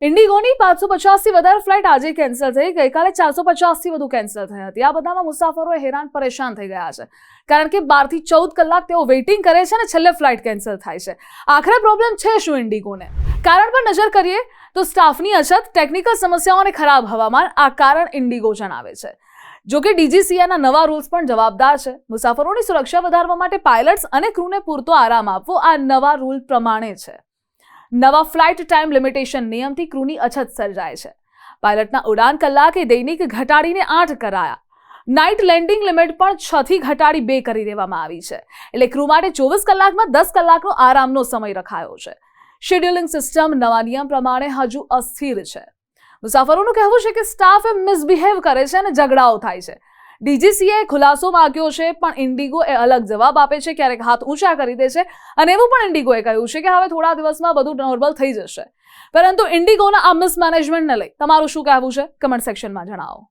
ઇન્ડિગોની 550થી વધારે ફ્લાઇટ આજે કેન્સલ થઈ. ગઈકાલે 450થી વધુ કેન્સલ થઈ હતી. આ બધામાં મુસાફરો હેરાન પરેશાન થઈ ગયા છે, કારણ કે 12 થી 14 કલાક તેઓ વેઇટિંગ કરે છે અને છેલ્લે ફ્લાઇટ કેન્સલ થાય છે. આખરે પ્રોબ્લેમ છે શું ઇન્ડિગોને? કારણ પર નજર કરીએ તો સ્ટાફની અછત, ટેકનિકલ સમસ્યાઓ અને ખરાબ હવામાન આ કારણ ઇન્ડિગો જણાવે છે. જો કે DGCAના નવા રૂલ્સ પણ જવાબદાર છે. મુસાફરોની સુરક્ષા વધારવા માટે પાયલટ્સ અને ક્રૂને પૂરતો આરામ આપવો આ નવા રૂલ પ્રમાણે છે. નવા ફ્લાઇટ ટાઈમ લિમિટેશન નિયમથી ક્રૂની અછત સર્જાય છે. પાયલટના ઉડાન કલાકે દૈનિક ઘટાડીને 8 કરાયા. નાઇટ લેન્ડિંગ લિમિટ પણ 6 થી ઘટાડી 2 કરી દેવામાં આવી છે. એટલે ક્રૂ માટે 24 કલાકમાં 10 કલાકનો આરામનો સમય રખાયો છે. શેડ્યુલિંગ સિસ્ટમ નવા નિયમ પ્રમાણે હજુ અસ્થિર છે. મુસાફરોનું કહેવું છે કે સ્ટાફ મિસબિહેવ કરે છે અને ઝઘડાઓ થાય છે. DGCAએ ખુલાસો માંગ્યો છે, પણ ઇન્ડિગો એ અલગ જવાબ આપે છે. ક્યારેક હાથ ઊંચા કરી દે છે અને એવું પણ ઇન્ડિગોએ કહ્યું છે કે હવે થોડા દિવસમાં બધું નોર્મલ થઈ જશે. પરંતુ ઇન્ડિગોના આ મિસમેનેજમેન્ટને લઈ તમારું શું કહેવું છે? કમેન્ટ સેક્શનમાં જણાવો.